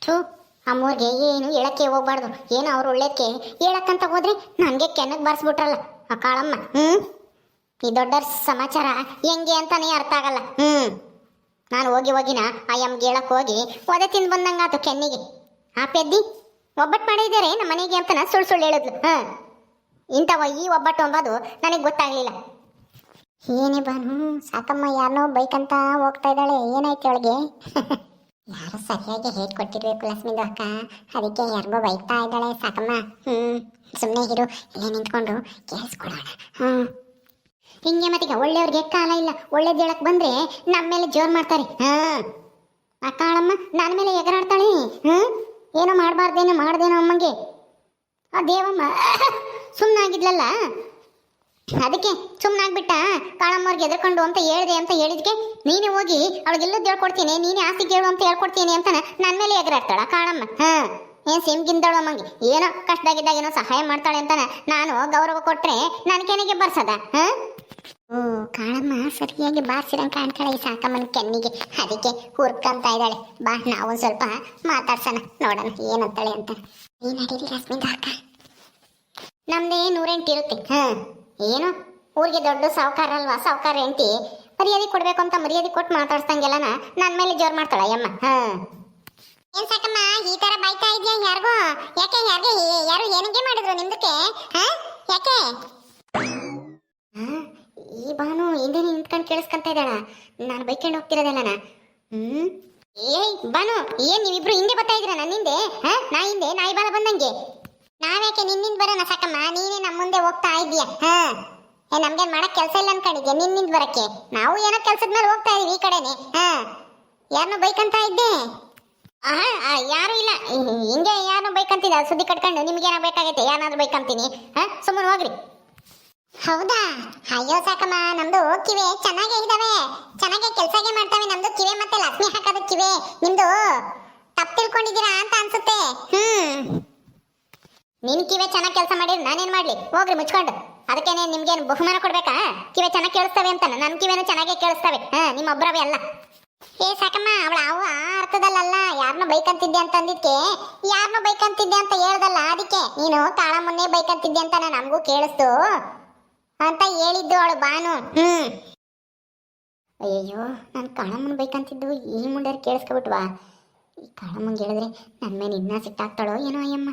ಥು ಅಮ್ಮವ್ರಿಗೆ ಏನು ಹೇಳಕ್ಕೆ ಹೋಗ್ಬಾರ್ದು. ಏನು ಅವ್ರು ಒಳ್ಳೇದಕ್ಕೆ ಹೇಳಕ್ಕಂತ ಹೋದ್ರೆ ನನಗೆ ಕೆನಕ್ ಬಾರಿಸ್ಬಿಟ್ರಲ್ಲ ಆ ಕಾಳಮ್ಮ. ಈ ದೊಡ್ಡ ಸಮಾಚಾರ ಹೆಂಗೆ ಅಂತಾನೆ ಅರ್ಥ ಆಗಲ್ಲ. ನಾನು ಹೋಗಿನ ಆ ಎಮ್ಗೆ ಹೇಳಕ್ ಹೋಗಿ ಒದೆ ತಿಂದು ಬಂದಂಗಾತು ಕೆನ್ನಿಗೆ. ಆ ಪೆದ್ದಿ ಒಬ್ಬಟ್ಟು ಮಾಡಿದ್ದಾರೆ ನಮ್ಮ ಮನೆಗೆ ಅಂತ ಸುಳ್ಳು ಹೇಳಿದ್ಲು. ಇಂಥವ ಈ ಒಬ್ಬಟ್ಟು ಅಂಬೋದು ನನಗೆ ಗೊತ್ತಾಗ್ಲಿಲ್ಲ. ಏನೇ ಬಾನು ಸಾಕಮ್ಮ ಯಾರನ್ನೋ ಬೈಕಂತ ಹೋಗ್ತಾ ಇದ್ದಾಳೆ, ಏನಾಯ್ತು ಅವಳಿಗೆ? ಯಾರು ಸರಿಯಾಗಿ ಹೇಳ್ಕೊಟ್ಟಿರ್ಬೇಕು ಲಕ್ಷ್ಮಿದು ಅಕ್ಕ, ಅದಕ್ಕೆ ಯಾರಿಗೋ ಬೈತಾ ಇದ್ದಾಳೆ ಸಾಕಮ್ಮ. ಸುಮ್ಮನೆ ಇರು, ಇಲ್ಲೇ ನಿಂತ್ಕೊಂಡು ಕೇಳಿಸ್ಕೊಡೋಣ. ಹಿಂಗೆ ಮತ್ತೀಗ ಒಳ್ಳೆಯವ್ರಿಗೆ ಕಾಲ ಇಲ್ಲ. ಒಳ್ಳೇದು ಹೇಳಕ್ ಬಂದ್ರೆ ನಮ್ಮ ಮೇಲೆ ಜೋರ್ ಮಾಡ್ತಾರೆ. ಆ ಕಾಳಮ್ಮ ನನ್ನ ಮೇಲೆ ಎಗರಾಡ್ತಾಳೆ. ಏನೋ ಮಾಡಬಾರ್ದೇನೋ ಮಾಡ್ದೇನೋ ಅಮ್ಮಂಗೆ. ಆ ದೇವಮ್ಮ ಸುಮ್ಮನಾಗಿದ್ಲಲ್ಲ, ಅದಕ್ಕೆ ಸುಮ್ಮನಾಗ್ಬಿಟ್ಟ. ಕಾಳಮ್ಮವ್ರಿಗೆ ಎದ್ರಕೊಂಡು ಅಂತ ಹೇಳಿದೆ ಅಂತ ಹೇಳಿದ್ಕೆ ನೀನೇ ಹೋಗಿ ಅವಳಿಗೆಲ್ಲದ್ದು ಹೇಳ್ಕೊಡ್ತೀನಿ, ನೀನೇ ಆಸ್ತಿ ಕೇಳು ಅಂತ ಹೇಳ್ಕೊಡ್ತೀನಿ ಅಂತ ನನ್ನ ಮೇಲೆ ಎಗರಾಡ್ತಾಳ ಕಾಳಮ್ಮ. ಏನು ಸಿಮ್ಗಿಂದಳು ಅಮ್ಮಂಗೆ ಏನೋ ಕಷ್ಟದಾಗಿದ್ದಾಗ ಏನೋ ಸಹಾಯ ಮಾಡ್ತಾಳೆ ಅಂತ ನಾನು ಗೌರವ ಕೊಟ್ರೆ ನನ್ನ ಕೆನೆಗೆ ಬರ್ಸದ? ಕಾಳಮ್ಮ ಸರಿಯಾಗಿ ಬಾರ್ಸಿರಂಗೆ ಕಾಣ್ತಾಳೆ ಈ ಸಾಕಮ್ಮನ ಕೆನ್ನಿಗೆ, ಅದಕ್ಕೆ ಹುರ್ಕಂತ ಇದ್ದಾಳೆ. ಬಾ ನಾವು ಸ್ವಲ್ಪ ಮಾತಾಡ್ಸೋಣ, ನೋಡೋಣ ಏನಂತಾಳೆ ಅಂತ. ಏನಾಡಿರಿ ರಶ್ಮಿದ ಅಕ್ಕ? ನಮ್ದೇ 108 ಇರುತ್ತೆ. ಏನು ಊರಿಗೆ ದೊಡ್ಡ ಸಾವುಕಾರ ಅಲ್ವಾ, ಸಾವುಕಾರ ಹೆಂಡತಿ ಮರ್ಯಾದೆ ಕೊಡ್ಬೇಕು ಅಂತ ಮರ್ಯಾದೆ ಕೊಟ್ಟು ಮಾತಾಡ್ಸಂಗೆಲ್ಲನ ನನ್ನ ಮೇಲೆ ಜೋರ್ ಮಾಡ್ತಾಳ ಅಯ್ಯಮ್ಮ. ಏನ್ ಸಾಕಮ್ಮ ಈ ತರ ಬೈತಾ ಇದ್ಯಾ ಯಾರಿಗೋ? ಯಾಕೆ ಯಾರು ಏನಿಗೆ ಮಾಡಿದ್ರು ನಿಮ್ದಕ್ಕೆ? ಯಾಕೆ ಈ ಬಾನು ಹಿಂದೆ ನಿಂತ್ಕೊಂಡು ಕೇಳಿಸ್ಕೊಂತ ಇದ್ದಾಳ, ನಾನು ಬೈಕೊಂಡು ಹೋಗ್ತಿರೋದಲ್ಲ. ಏಯ್ ಬಾನು, ಏನ್ ನೀವಿಬ್ರು ಹಿಂದೆ ಬರ್ತಾ ಇದ್ದೀರಾ ನನ್ನ ಹಿಂದೆ? ನಾ ಹಿಂದೆ ನಾಯಿ ಬಾಲ ಬಂದಂಗೆ. ನಾವ್ಯಾಕೆ ನಿನ್ನಿಂದ ಬರೋಣ ಸಾಕಮ್ಮ, ನೀನೇ ನಮ್ಮ ಮುಂದೆ ಹೋಗ್ತಾ ಇದ್ದೀಯ. ನಮ್ಗೇನ್ ಮಾಡಕ್ ಕೆಲಸ ಇಲ್ಲ ಅನ್ಕೊಂಡಿದ್ಯಾ ನಿನ್ನಿಂದ ಬರಕ್ಕೆ? ನಾವು ಏನೋ ಕೆಲ್ಸದ ಮೇಲೆ ಹೋಗ್ತಾ ಇದೀವಿ ಈ ಕಡೆನೆ. ಯಾರನ್ನೋ ಬೈಕಂತ ಇದ್ದೆ? ಯಾರು ಇಲ್ಲ, ಹಿಂಗೆ ಯಾರನ್ನೋ ಬೈಕಂತಿದ್ದ ಸುದ್ದಿ ಕಟ್ಕೊಂಡು ನಿಮ್ಗೇನೋ ಬೇಕಾಗೈತೆ ಯಾರನ್ನಾದ್ರೂ ಬೈಕಂತೀನಿ? ಸುಮ್ಮನೆ ಹೋಗ್ರಿ. ಹೌದಾ? ಅಯ್ಯೋ ಸಾಕಮ್ಮ, ನಮ್ದು ಕಿವೆ ಚೆನ್ನಾಗೇ ಇದಾವೆ, ಚೆನ್ನಾಗೆ ಕೆಲ್ಸಗೆ ಮಾಡ್ತಾವೆ ನಮ್ದು ಕಿವೆ. ಮತ್ತೆ ಲಕ್ಷ್ಮಿ ಹಾಕೋದು ಕಿವೆ ನಿಮ್ದು ತಪ್ಪು ತಿಳ್ಕೊಂಡಿದ್ದೀರಾ ಅಂತ ಅನ್ಸುತ್ತೆ. ನಿನ್ ಕಿವೆ ಚೆನ್ನಾಗಿ ಕೆಲಸ ಮಾಡಿದ್ರೆ ನಾನೇನ್ ಮಾಡ್ಲಿ? ಹೋಗ್ರಿ ಮುಚ್ಕೊಂಡು. ಅದಕ್ಕೇನೆ ನಿಮ್ಗೇನು ಬಹುಮಾನ ಕೊಡ್ಬೇಕಾ? ಕಿವೆ ಚೆನ್ನಾಗಿ ಕೇಳಿಸ್ತವೆ ಅಂತ. ನನ್ನ ಕಿವೆನೂ ಚೆನ್ನಾಗೇ ಕೇಳಿಸ್ತವೆ, ನಿಮ್ಮೊಬ್ಬರವೇ ಅಲ್ಲ. ಏ ಸಾಕಮ್ಮ, ಅವಳು ಆ ಅರ್ಥದಲ್ಲ, ಯಾರನ್ನೋ ಬೈಕಂತಿದ್ದೆ ಅಂತ ಅಂದಿದ್ಕೆ ಯಾರನ್ನೋ ಬೈಕಂತಿದ್ದೆ ಅಂತ ಹೇಳ್ದಲ್ಲ, ಅದಕ್ಕೆ ನೀನು ಕಾಳಮ್ಮನ್ನೇ ಬೈಕಂತಿದ್ದೆ ಅಂತ ನಮಗೂ ಕೇಳಿಸ್ತು ಅಂತ ಹೇಳಿದ್ದು ಅವಳು ಬಾನು. ಅಯ್ಯೋ, ನಾನು ಕಾಳಮ್ಮನ ಬೈಕಂತಿದ್ದು ಈ ಮುಂಡೆ ಕೇಳಿಸ್ಕೊಬಿಟ್ವಾ? ಈ ಕಾಳಮ್ಮಂಗೆ ಹೇಳಿದ್ರೆ ನನ್ನ ಮೇಲೆ ಇನ್ನ ಸಿಟ್ಟಾಗ್ತಾಳೋ ಏನೋ ಅಯ್ಯಮ್ಮ.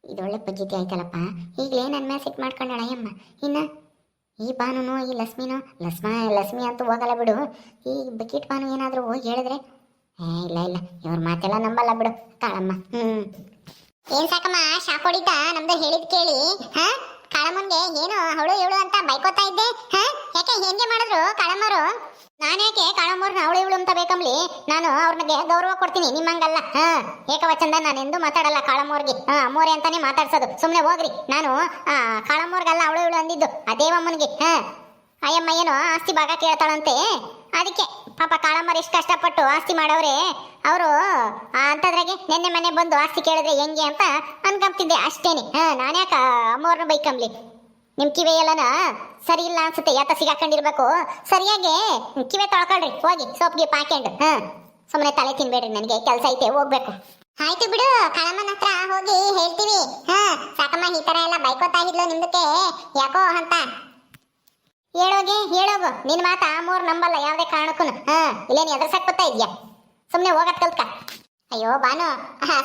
ಇದೊಳ್ಳೆ ಪದ್ಧತಿ ಆಯ್ತಲ್ಲಪ್ಪ, ಈಗಲೇ ನನ್ನ ಮೇಲೆ ಸಿಟ್ಟು ಮಾಡ್ಕೊಂಡಳ ಅಯ್ಯಮ್ಮ. ಇನ್ನು ಈ ಬಾನುನು ಈ ಲಕ್ಷ್ಮಿ ಅಂತೂ ಹೋಗಲ್ಲ ಬಿಡು. ಈ ಬಕೀಟ್ ಬಾನು ಏನಾದರೂ ಹೋಗಿ ಹೇಳಿದ್ರೆ ಇಲ್ಲ ಇವ್ರ ಮಾತೆಲ್ಲ ನಂಬಲ್ಲ ಬಿಡು ಕಾಳಮ್ಮ. ಏನ್ ಸಾಕಮ್ಮ ಶಾಕ್ ಹೊಡಿತಾ ನಮ್ದು ಹೇಳಿದ್ ಕೇಳಿ? ಕಾಳಮ್ಮನ್ಗೆ ಏನು ಅವಳು ಅಂತ ಬೈಕೋತಾ ಇದ್ದೆ? ಯಾಕೆ ಹೆಂಗೆ ಮಾಡಿದ್ರು ಕಾಳಮ್ಮರು? ನಾನೇಕೆ ಕಾಳಮ್ಮವ್ರನ್ನ ಅವಳು ಅಂತ ಬೇಕಂಬ್ಲಿ? ನಾನು ಅವ್ರನ್ಗೆ ಗೌರವ ಕೊಡ್ತೀನಿ, ನಿಮ್ಮಂಗಲ್ಲ. ಏಕವಚನದ ನಾನು ಎಂದು ಮಾತಾಡಲ್ಲ ಕಾಳಮ್ಮವ್ರಿಗೆ. ಮೋರೆ ಅಂತಾನೆ ಮಾತಾಡ್ಸೋದು. ಸುಮ್ಮನೆ ಹೋಗ್ರಿ. ನಾನು ಕಾಳಮ್ಮವ್ರಿಗಲ್ಲ ಅವಳು ಅಂದಿದ್ದು ಆ ದೇವಮ್ಮನಿಗೆ. ಅಯ್ಯಮ್ಮ ಏನೋ ಆಸ್ತಿ ಭಾಗ ಕೇಳ್ತಾಳಂತೆ, ಅದಕ್ಕೆ ಪಾಪ ಕಾಳಮ್ಮರು ಎಷ್ಟು ಕಷ್ಟಪಟ್ಟು ಆಸ್ತಿ ಮಾಡವ್ರೆ. ಅವರು ಅಂತದ್ರಾಗೆ ನೆನ್ನೆ ಮನೆ ಬಂದು ಆಸ್ತಿ ಕೇಳಿದ್ರೆ ಹೆಂಗೆ ಅಂತ ಅನ್ಕೊಂತಿದ್ದೆ ಅಷ್ಟೇನೆ. ನಾನ್ಯಾಕ ಅಮ್ಮವ್ರನ್ನ ಬೈಕಂಬ್ಲಿ? ನಿಮ್ ಕಿವೆ ಎಲ್ಲನ ಸರಿ ಇಲ್ಲ ಅನ್ಸುತ್ತೆ, ಯಾತ ಸಿಗಾಕೊಂಡಿರ್ಬೇಕು. ಸರಿಯಾಗಿ ಕಿವೆ ತೊಳ್ಕೊಳ್ರಿ ಹೋಗಿ, ಸೋಪ್ಗೆ ಪಾಕೆಂಡು. ಸುಮ್ಮನೆ ತಲೆ ತಿನ್ಬೇಡ್ರಿ, ನನಗೆ ಕೆಲಸ ಐತೆ, ಹೋಗ್ಬೇಕು. ಆಯ್ತು ಬಿಡು, ಕಾಳಮ್ಮನ ಹತ್ರ ಹೋಗಿ ಹೇಳ್ತೀವಿ. ಸಾಕಮ್ಮ ಈ ತರ ಎಲ್ಲ ಬೈಕೋತಾ ಇದ್ಲು ನಿಮ್ದಕ್ಕೆ ಯಾಕೋ ಅಂತ ಹೇಳೋಗು. ನಿನ್ ಮಾತ ಮೂರ್ ನಂಬಲ್ಲ ಯಾವ್ದೇ ಕಾರಣಕ್ಕೂ. ಇಲ್ಲೇನು ಎದುರ್ಸಕ್ ಬರ್ತಾ ಇದ್ಯಾ? ಸುಮ್ನೆ ಹೋಗತ್ ಕಲ್ಕ. ಅಯ್ಯೋ ಬಾನು,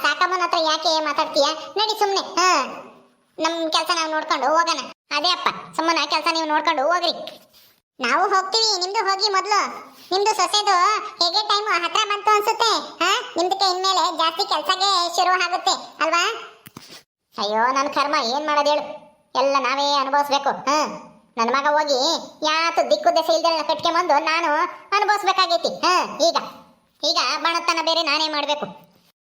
ಸಾಕಮ್ಮನ ಹತ್ರ ಯಾಕೆ ಮಾತಾಡ್ತೀಯ? ನಡಿ ಸುಮ್ನೆ. ನಮ್ ಕೆಲಸ ನಾವು ನೋಡ್ಕೊಂಡು ಹೋಗೋಣ. ಅದೇ ಅಪ್ಪ, ಸುಮ್ಮನೆ ಕೆಲಸ ನೀವು ನೋಡ್ಕೊಂಡು ಹೋಗ್ರಿ. ನಾವು ಹೋಗ್ತೀವಿ, ನಿಮ್ದು ಹೋಗಿ ಮೊದ್ಲು. ನಿಮ್ದು ಸೊಸೆದು ಹೇಗೆ ಟೈಮ್ ಹತ್ರ ಬಂತು ಅನ್ಸುತ್ತೆ. ನಿಮ್ದಕ್ಕೆ ಇನ್ಮೇಲೆ ಜಾಸ್ತಿ ಕೆಲ್ಸಕ್ಕೆ ಶುರು ಆಗುತ್ತೆ ಅಲ್ವಾ? ಅಯ್ಯೋ ನನ್ನ ಕರ್ಮ, ಏನ್ ಮಾಡೋದು ಹೇಳು? ಎಲ್ಲ ನಾವೇ ಅನುಭವಿಸ್ಬೇಕು. ನನ್ನ ಮಗ ಹೋಗಿ ಯಾತು ದಿಕ್ಕು ದೆಸೆ ಇಲ್ದೆಲ್ಲ ಕಟ್ಕೊಂಬಂದು ನಾನು ಅನುಭವಿಸ್ಬೇಕಾಗೈತಿ. ಈಗ ಬಾಣತನ ಬೇರೆ ನಾನೇ ಮಾಡ್ಬೇಕು.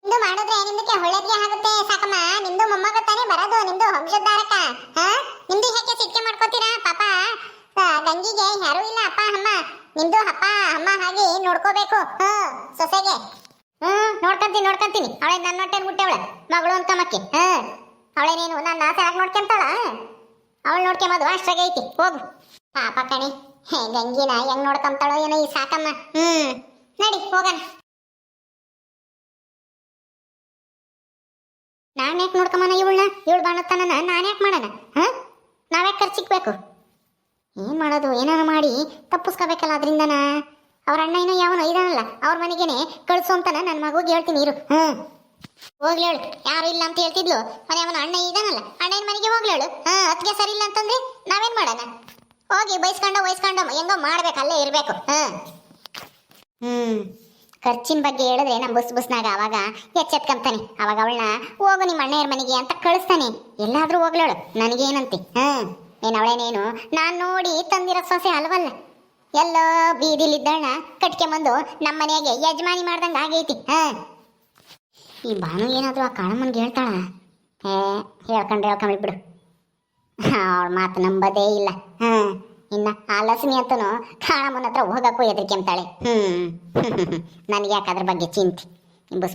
ನಿಮ್ದು ಮಾಡಿದ್ರೆ ನಿಮ್ದಕ್ಕೆ ಒಳ್ಳೇದ್ಗೆ ಆಗುತ್ತೆ ಸಾಕಮ್ಮ. ನಿಮ್ದು ಮೊಮ್ಮಗ ತಾನೇ ಬರೋದು, ನಿಮ್ದು ವಂಶೋದ್ಧಾರಕ. ನಿಮ್ದು ಹೇಗೆ ಸಿಟ್ಕೆ ಮಾಡ್ಕೋತೀರಾ? ಪಾಪ ಗಂಗಿಗೆ ಯಾರೂ ಇಲ್ಲ ಅಪ್ಪ ಅಮ್ಮ. ನಿಮ್ದು ಅಪ್ಪ ಅಮ್ಮ ಹಾಗೆ ನೋಡ್ಕೋಬೇಕು ಸೊಸೆಗೆ. ನೋಡ್ಕೊಂತೀನಿ. ಅವಳೆ ನನ್ನ ಹೊಟ್ಟೆನ್ ಹುಟ್ಟೆವಳ ಮಗಳು ಅನ್ಕಮಕ್ಕೆ. ಅವಳೇನೇನು ನನ್ನ ಸರಾಗಿ ನೋಡ್ಕೊಂತಾಳ? ಅವಳು ನೋಡ್ಕೊಂಬದು ಅಷ್ಟಾಗೆ ಐತಿ. ಹೋಗು ಪಾಪ ಕಣಿ, ಗಂಗಿನ ಹೆಂಗ್ ನೋಡ್ಕೊಂತಾಳೋ ಏನೋ ಈ ಸಾಕಮ್ಮ. ನಡಿ ಹೋಗೋಣ. ನಾನು ಯಾಕೆ ನೋಡ್ಕೊಂಬನ ಇವಳನ್ನ, ಇವಳು ಬಾಣತ್ತಾನ ನಾನು ಯಾಕೆ ಮಾಡೋಣ? ಹಾಂ, ನಾವ್ಯಾಕೆ ಖರ್ಚಿಕ್ಬೇಕು? ಏನು ಮಾಡೋದು, ಏನಾರ ಮಾಡಿ ತಪ್ಪಿಸ್ಕೋಬೇಕಲ್ಲ ಅದರಿಂದನ. ಅವ್ರ ಅಣ್ಣ ಏನೋ ಯಾವನೋ ಇದಾನಲ್ಲ, ಅವ್ರ ಮನೆಗೇನೆ ಕಳಿಸು ಅಂತಾನ ನನ್ನ ಮಗುಗೆ ಹೇಳ್ತೀನಿ ಇರು. ಹೋಗ್ಲಿ ಹೇಳು, ಯಾರು ಇಲ್ಲ ಅಂತ ಹೇಳ್ತಿದ್ಲು, ಅವನ ಅಣ್ಣ ಇದಾನಲ್ಲ, ಅಣ್ಣನ ಮನೆಗೆ ಹೋಗ್ಲಿ ಹೇಳು. ಅದಕ್ಕೆ ಸರಿ ಇಲ್ಲ ಅಂತಂದ್ರೆ ನಾವೇನು ಮಾಡೋಣ? ಹೋಗಿ ಬೈಸ್ಕೊಂಡು ಹೆಂಗೋ ಮಾಡ್ಬೇಕು, ಅಲ್ಲೇ ಇರಬೇಕು. ಖರ್ಚಿನ ಬಗ್ಗೆ ಹೇಳಿದ್ರೆ ನಮ್ಮ ಬಸ್ನಾಗ ಅವಾಗ ಎಚ್ಚೆತ್ಕೊಂತಾನೆ. ಅವಾಗ ಅವಳನ್ನ ಹೋಗು ನಿಮ್ಮ ಅಣ್ಣಯ್ಯರ ಮನೆಗೆ ಅಂತ ಕಳಿಸ್ತಾನೆ. ಎಲ್ಲಾದ್ರೂ ಹೋಗ್ಲೇಳು, ನನಗೇನಂತೆ? ನೀನು ಅವಳೇನೇನು ನಾನು ನೋಡಿ ತಂದಿರೋ ಸೊಸೆ ಅಲ್ವಲ್ಲ, ಎಲ್ಲೋ ಬೀದಿಲಿದ್ದಣ್ಣ ಕಟ್ಕೊಂಬಂದು ನಮ್ಮ ಮನೆಯಾಗೆ ಯಜಮಾನಿ ಮಾಡ್ದಂಗೆ ಆಗೈತಿ. ಈ ಭಾನು ಏನಾದರೂ ಆ ಕಾಳಮ್ಮನ್ಗೆ ಹೇಳ್ತಾಳ? ಹೇಳ್ಕೊಂಡ್ಬಿಡು, ಅವಳ ಮಾತು ನಂಬದೇ ಇಲ್ಲ. ಇನ್ನು ಆ ಲಕ್ಷ್ಮಿ ಅಂತನೂ ಕಾಳಮ್ಮನ ಹತ್ರ ಹೋಗಕ್ಕೂ ಹೆದರ್ಕೊಂತಾಳೆ. ನನಗೆ ಯಾಕೆ ಅದ್ರ ಬಗ್ಗೆ ಚಿಂತೆ.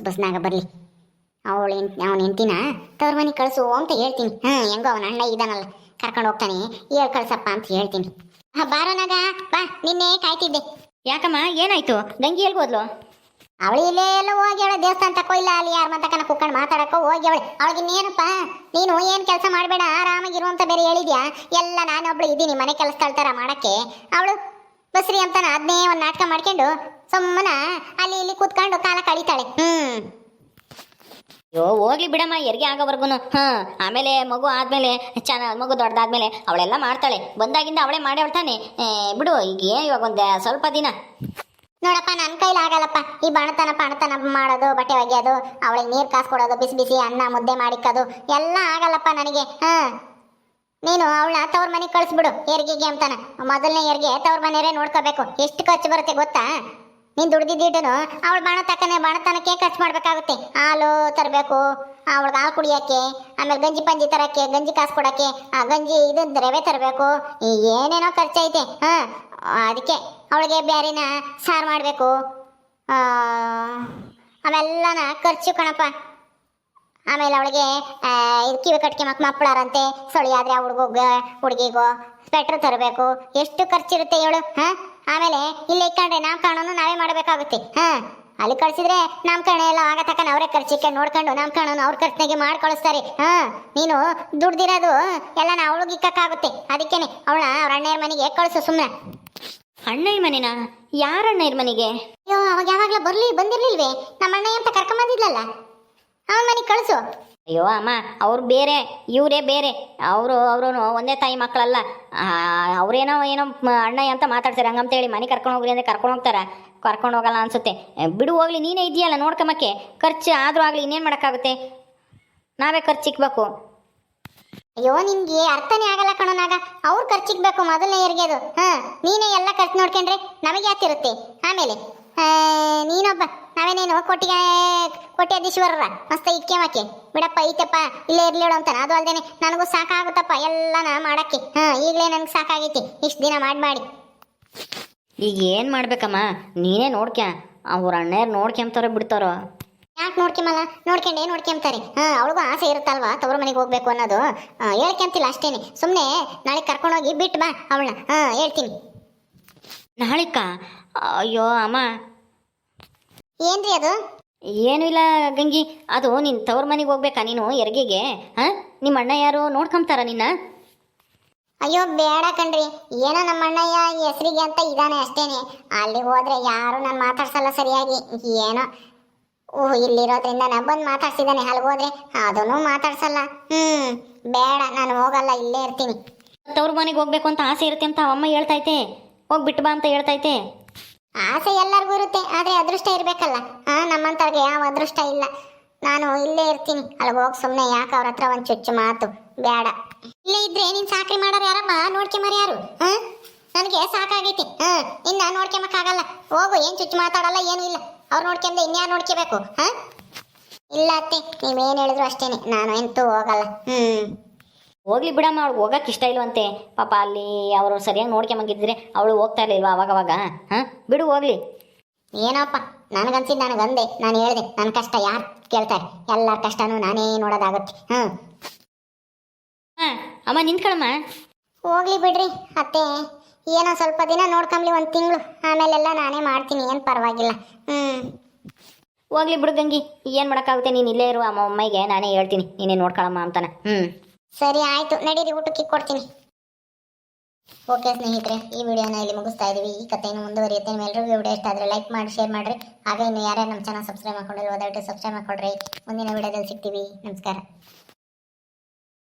ಬಸ್ನಾಗ ಬರಲಿ, ಅವನ ಹೆಂಡ್ತಿನ ತವ್ರ ಮನೆ ಕಳಿಸು ಅಂತ ಹೇಳ್ತೀನಿ. ಹೆಂಗೋ ಅವನ ಅಣ್ಣ ಇದಾನಲ್ಲ, ಕರ್ಕೊಂಡು ಹೋಗ್ತಾನೆ, ಹೇಳ್ ಕಳ್ಸಪ್ಪ ಅಂತ ಹೇಳ್ತೀನಿ. ಬಾರೋನಾಗ ಬಾ, ನಿನ್ನೆ ಕಾಯ್ತಿದ್ದೆ. ಯಾಕಮ್ಮ, ಏನಾಯ್ತು? ಗಂಗಿ ಎಲ್ಗೋದ್ಲು? ಅವಳು ಇಲ್ಲೇ ಎಲ್ಲ ಹೋಗಿ ಅವಳ ದೇವಸ್ಥಾನ ತಕೋ, ಇಲ್ಲ ಅಲ್ಲಿ ಯಾರ ಮಂತಕನ ಕುತ್ಕೊಂಡು ಮಾತಾಡಕ್ಕೋ ಹೋಗಿ ಅವಳು. ಅವಳಿಗೆ ಇನ್ನೇನಪ್ಪ, ನೀನು ಏನು ಕೆಲಸ ಮಾಡಬೇಡ, ಆರಾಮಾಗಿರುವಂತ ಬೇರೆ ಹೇಳಿದ್ಯಾ. ಎಲ್ಲ ನಾನೊಬ್ಳು ಇದ್ದೀನಿ ಮನೆ ಕೆಲಸ ಥರ ಮಾಡಕ್ಕೆ. ಅವಳು ಬಸ್ರಿ ಅಂತಾನ ಅದನ್ನೇ ಒಂದು ನಾಟಕ ಮಾಡ್ಕೊಂಡು ಸುಮ್ಮನ ಅಲ್ಲಿ ಇಲ್ಲಿ ಕೂತ್ಕೊಂಡು ಕಾಲ ಕಳೀತಾಳೆ. ಅಯ್ಯೋ ಹೋಗ್ಲಿ ಬಿಡಮ್ಮ, ಹೆರಿಗೆ ಆಗೋವರೆಗೂ. ಆಮೇಲೆ ಮಗು ಆದ್ಮೇಲೆ ಮಗು ದೊಡ್ಡದಾದ್ಮೇಲೆ ಅವಳೆಲ್ಲ ಮಾಡ್ತಾಳೆ. ಬಂದಾಗಿಂದ ಅವಳೇ ಮಾಡಿ ಅವಳ್ತಾನೆ. ಬಿಡು, ಈಗ ಇವಾಗ ಒಂದು ಸ್ವಲ್ಪ ದಿನ ನೋಡಪ್ಪ, ನನ್ನ ಕೈಲಿ ಆಗಲ್ಲಪ್ಪ ಈ ಬಣತನ ಮಾಡೋದು, ಬಟ್ಟೆ ಒಗೆಯೋದು, ಅವಳಿಗೆ ನೀರು ಕಾಸು ಕೊಡೋದು, ಬಿಸಿ ಬಿಸಿ ಅನ್ನ ಮುದ್ದೆ ಮಾಡಿಕ್ಕೋದು ಎಲ್ಲ ಆಗಲ್ಲಪ್ಪ ನನಗೆ. ನೀನು ಅವಳನ್ನ ತವ್ರ ಮನೆಗೆ ಕಳಿಸ್ಬಿಡು ಹೆರಿಗೆಗೆ ಅಂತಾನ. ಮೊದಲನೇ ಹೆರಿಗೆ ತವ್ರ ಮನೆಯವರೇ ನೋಡ್ಕೋಬೇಕು. ಎಷ್ಟು ಖರ್ಚು ಬರುತ್ತೆ ಗೊತ್ತಾ? ನೀನು ದುಡ್ದಿದ್ದನ್ನು ಅವಳು ಬಾಣತನಕ್ಕೆ ಖರ್ಚು ಮಾಡಬೇಕಾಗುತ್ತೆ. ಹಾಲು ತರಬೇಕು, ಅವಳಿಗೆ ಹಾಲು ಕುಡಿಯೋಕ್ಕೆ, ಆಮೇಲೆ ಗಂಜಿ ಪಂಜಿ ತರಕ್ಕೆ, ಗಂಜಿ ಕಾಸು ಕೊಡೋಕ್ಕೆ, ಆ ಗಂಜಿ ಇದು ರವೆ ತರಬೇಕು, ಏನೇನೋ ಖರ್ಚೈತೆ. ಅದಕ್ಕೆ ಅವಳಿಗೆ ಬ್ಯಾರಿನ ಸಾರು ಮಾಡಬೇಕು, ಅವೆಲ್ಲನ ಖರ್ಚು ಕಣಪ್ಪ. ಆಮೇಲೆ ಅವಳಿಗೆ ಇದು ಕಿವಿ ಕಟ್ಕೆ ಮಕ್ಕಳಾರಂತೆ, ಸೊಳಿ ಆದರೆ ಹುಡುಗಿಗೋ ಸ್ವೆಟ್ರ್ ತರಬೇಕು. ಎಷ್ಟು ಖರ್ಚಿರುತ್ತೆ ಹೇಳು? ಆಮೇಲೆ ಇಲ್ಲಿ ಇಟ್ಕೊಂಡ್ರೆ ನಾಮಕರಣನು ನಾವೇ ಮಾಡಬೇಕಾಗುತ್ತೆ. ಅಲ್ಲಿ ಕಳಿಸಿದ್ರೆ ನಾಮಕರಣ ಎಲ್ಲ ಆಗ ತಕ್ಕ ಅವರೇ ಖರ್ಚಿಕ್ಕೆ ನೋಡ್ಕೊಂಡು ನಾಮಕರಣ ಅವ್ರ ಖರ್ಚಿನಾಗೆ ಮಾಡಿ ಕಳಿಸ್ತಾರೆ. ನೀನು ದುಡ್ದಿರೋದು ಎಲ್ಲ ಅವಳಿಗೆ ಇಕ್ಕಾಗುತ್ತೆ. ಅದಕ್ಕೇನೆ ಅವಳ ಅವ್ರ ಅಣ್ಣಯ್ಯರ ಮನೆಗೆ ಕಳಿಸು ಸುಮ್ಮನೆ. ಅಣ್ಣಯ್ಯ ಮನೆನಾ? ಯಾರ ಅಣ್ಣಯ್ಯರ ಮನೆಗೆ? ಅಯ್ಯೋ, ಅವಾಗ ಯಾವಾಗಲೂ ಬಂದಿರ್ಲಿಲ್ವೇ? ನಮ್ಮ ಅಣ್ಣಯ್ಯ ಅಂತ ಕರ್ಕೊಂಬಂದಿದ್ಲಲ್ಲ, ಅವನ ಮನೆಗೆ ಕಳಿಸು. ಅಯ್ಯೋ ಅಮ್ಮ, ಅವ್ರು ಬೇರೆ, ಇವರೇ ಬೇರೆ. ಅವರು ಒಂದೇ ತಾಯಿ ಮಕ್ಕಳಲ್ಲ. ಅವ್ರೇನೋ ಅಣ್ಣಯ್ಯ ಅಂತ ಮಾತಾಡ್ತಾರೆ. ಹಂಗಂತ ಹೇಳಿ ಮನೆ ಕರ್ಕೊಂಡು ಹೋಗ್ರಿ ಅಂದರೆ ಕರ್ಕೊಂಡು ಹೋಗಲ್ಲ ಅನ್ಸುತ್ತೆ. ಬಿಡು, ಹೋಗ್ಲಿ, ನೀನೇ ಇದೆಯಲ್ಲ ನೋಡ್ಕೊಂಬಕ್ಕೆ. ಖರ್ಚು ಆದರೂ ಆಗಲಿ, ಇನ್ನೇನು ಮಾಡೋಕ್ಕಾಗುತ್ತೆ? ನಾವೇ ಖರ್ಚಿಕ್ಬೇಕು. ಅಯ್ಯೋ, ನಿನ್ಗೆ ಅರ್ಥನೇ ಆಗಲ್ಲ ಕಣೋನಾಗ. ಅವ್ರು ಖರ್ಚಿಕ್ಬೇಕು ಮೊದಲನೇ ಹೆರಿಗೆದು. ನೀನೇ ಎಲ್ಲ ಖರ್ಚು ನೋಡ್ಕೊಂಡ್ರೆ ನಮಗೆ ಯಾತಿರುತ್ತೆ? ಆಮೇಲೆ ನೀನೊಬ್ಬ, ನಾವೇನೇನು ಕೋಟ್ಯಾಧೀಶ್ವರರ ಮಸ್ತ ಇಕ್ಕೇಮಕ್ಕೆ ಬಿಡಪ್ಪ, ಐತಪ್ಪ ಇಲ್ಲೇ ಇರ್ಲಿಳು ಅಂತಾನ. ಅದು ಅಲ್ದೇನೆ ನನಗೂ ಸಾಕಾಗುತ್ತಪ್ಪ ಎಲ್ಲನ ಮಾಡಕ್ಕೆ. ಈಗಲೇ ನನಗೆ ಸಾಕಾಗೈತಿ ಇಷ್ಟು ದಿನ ಮಾಡಿ. ಈಗ ಏನು ಮಾಡ್ಬೇಕಮ್ಮ? ನೀನೇ ನೋಡ್ಕ್ಯಾ, ಅವ್ರ ಅಣ್ಣಯ್ಯರು ನೋಡ್ಕೊಂತಾರೋ ಬಿಡ್ತಾರೋ? ಯಾಕೆ ನೋಡ್ಕೊಂತಾರೆ. ಅವಳಿಗೂ ಆಸೆ ಇರುತ್ತಲ್ವಾ ತವ್ರ ಮನೆಗೆ ಹೋಗ್ಬೇಕು ಅನ್ನೋದು. ಹೇಳ್ಕೊಂತಿಲ್ಲ ಅಷ್ಟೇನೆ. ಸುಮ್ಮನೆ ನಾಳೆ ಕರ್ಕೊಂಡೋಗಿ ಬಿಟ್ಟು ಬಾ ಅವಳನ್ನ. ಹೇಳ್ತೀನಿ. ನಾಳಿಕ? ಅಯ್ಯೋ ಅಮ್ಮ, ಏನ್ರಿ ಅದು? ಏನೂ ಇಲ್ಲ ಗಂಗಿ, ಅದು ನಿನ್ನ ತವ್ರ ಮನೆಗೆ ಹೋಗ್ಬೇಕಾ ನೀನು ಹೆರಿಗೆಗೆ? ನಿಮ್ಮ ಅಣ್ಣ ಯಾರು ನೋಡ್ಕೊಂತಾರ ನಿನ್ನ? ಅಯ್ಯೋ ಬೇಡ ಕಣ್ರಿ, ಏನೋ ನಮ್ಮ ಅಣ್ಣಯ್ಯ ಹೆಸರಿಗೆ ಅಂತ ಇದ್ದಾನೆ ಅಷ್ಟೇನೆ. ಅಲ್ಲಿಗೆ ಹೋದ್ರೆ ಯಾರು ನಾನು ಮಾತಾಡ್ಸಲ್ಲ ಸರಿಯಾಗಿ. ಏನೋ ಇಲ್ಲಿರೋದ್ರಿಂದ ನಾ ಬಂದು ಮಾತಾಡ್ಸಿದ್ದಾನೆ. ಅಲ್ಲಿಗೆ ಹೋದ್ರೆ ಅದನ್ನು ಮಾತಾಡ್ಸಲ್ಲ. ಬೇಡ, ನಾನು ಹೋಗಲ್ಲ, ಇಲ್ಲೇ ಇರ್ತೀನಿ. ತವ್ರ ಮನೆಗೆ ಹೋಗ್ಬೇಕು ಅಂತ ಆಸೆ ಇರುತ್ತೆ ಅಂತ ಅಮ್ಮ ಹೇಳ್ತೈತೆ. ಹೋಗ್ಬಿಟ್ಟು ಬಾ ಅಂತ ಹೇಳ್ತೈತೆ. ಆಸೆ ಎಲ್ಲರಿಗೂ ಇರುತ್ತೆ, ಆದರೆ ಅದೃಷ್ಟ ಇರಬೇಕಲ್ಲ. ನಮ್ಮಂತವ್ರಿಗೆ ಯಾವ ಅದೃಷ್ಟ ಇಲ್ಲ. ನಾನು ಇಲ್ಲೇ ಇರ್ತೀನಿ. ಅಲ್ಲಿಗೆ ಹೋಗಿ ಸುಮ್ಮನೆ ಯಾಕೆ ಅವ್ರ ಹತ್ರ ಒಂದು ಚುಚ್ಚು ಮಾತು ಬೇಡ. ಇಲ್ಲೇ ಇದ್ರೆ ನೀನು ಸಾಕ್ರಿ ಮಾಡೋರು ಯಾರಪ್ಪ? ನೋಡ್ಕೊಂಬಾರ ಯಾರು? ನನಗೆ ಸಾಕಾಗೈತಿ. ಇನ್ನು ನೋಡ್ಕೊಂಬಕ್ಕಾಗಲ್ಲ. ಹೋಗು, ಏನು ಚುಚ್ಚು ಮಾತಾಡಲ್ಲ, ಏನೂ ಇಲ್ಲ. ಅವ್ರು ನೋಡ್ಕೊಂಡೆ ಇನ್ಯಾರು ನೋಡ್ಕೋಬೇಕು? ಇಲ್ಲ ಅತ್ತೆ, ನೀವೇನು ಹೇಳಿದ್ರು ಅಷ್ಟೇನೆ, ನಾನು ಎಂತೂ ಹೋಗಲ್ಲ. ಹೋಗ್ಲಿ ಬಿಡಮ್ಮ, ಅವಳು ಹೋಗಕ್ಕೆ ಇಷ್ಟ ಇಲ್ವಂತೆ ಪಾಪ. ಅಲ್ಲಿ ಅವರು ಸರಿಯಾಗಿ ನೋಡ್ಕೊಂಬಂಗಿದ್ರೆ ಅವಳು ಹೋಗ್ತಾ ಇರಲಿಲ್ವಾ ಅವಾಗವಾಗ? ಬಿಡು, ಹೋಗ್ಲಿ. ಏನೋಪ್ಪ, ನನಗಂದೆ, ನಾನು ಹೇಳಿದೆ, ನನ್ನ ಕಷ್ಟ ಯಾರು ಕೇಳ್ತಾರೆ? ಎಲ್ಲರ ಕಷ್ಟನೂ ನಾನೇ ನೋಡೋದಾಗುತ್ತೆ. ಅಮ್ಮ ನಿಂತ್ಕೊಳಮ್ಮ. ಹೋಗ್ಲಿ ಬಿಡ್ರಿ ಅತ್ತೆ, ಏನೋ ಸ್ವಲ್ಪ ದಿನ ನೋಡ್ಕೊಂಬ್ಲಿ, 1 ತಿಂಗಳು, ಆಮೇಲೆಲ್ಲ ನಾನೇ ಮಾಡ್ತೀನಿ, ಏನು ಪರವಾಗಿಲ್ಲ. ಹೋಗ್ಲಿ ಬಿಡು ಗಂಗಿ, ಏನು ಮಾಡೋಕ್ಕಾಗುತ್ತೆ, ನೀನು ಇಲ್ಲೇ ಇರುವ ಅಮ್ಮಗೆ ನಾನೇ ಹೇಳ್ತೀನಿ ನೀನೇ ನೋಡ್ಕೊಳಮ್ಮ ಅಂತಾನೆ. ಸರಿ ಆಯ್ತು, ನಡೀರಿ, ಊಟಕ್ಕೆ ಕೊಡ್ತೀನಿ. ಓಕೆ ಸ್ನೇಹಿತರೆ, ಈ ವಿಡಿಯೋನ ಇಲ್ಲಿ ಮುಗಿಸ್ತಾ ಇದೀವಿ. ಈ ಕಥೆಯನ್ನು ಮುಂದುವರಿಯುತ್ತೆ. ನಿಮ್ಮೆಲ್ಲರಿಗೂ ವಿಡಿಯೋ ಇಷ್ಟ ಆದರೆ ಲೈಕ್ ಮಾಡಿ, ಶೇರ್ ಮಾಡಿರಿ. ಹಾಗೆ ಇನ್ನು ಯಾರ್ಯಾರು ನಮ್ಮ ಚಾನಲ್ ಸಬ್ಸ್ಕ್ರೈಬ್ ಮಾಡ್ಕೊಂಡಿಲ್ವೋ ದಯವಿಟ್ಟು ಸಬ್ಸ್ಕ್ರೈಬ್ ಮಾಡ್ಕೊಡ್ರಿ. ಮುಂದಿನ ವಿಡಿಯೋದಲ್ಲಿ ಸಿಗ್ತೀವಿ. ನಮಸ್ಕಾರ.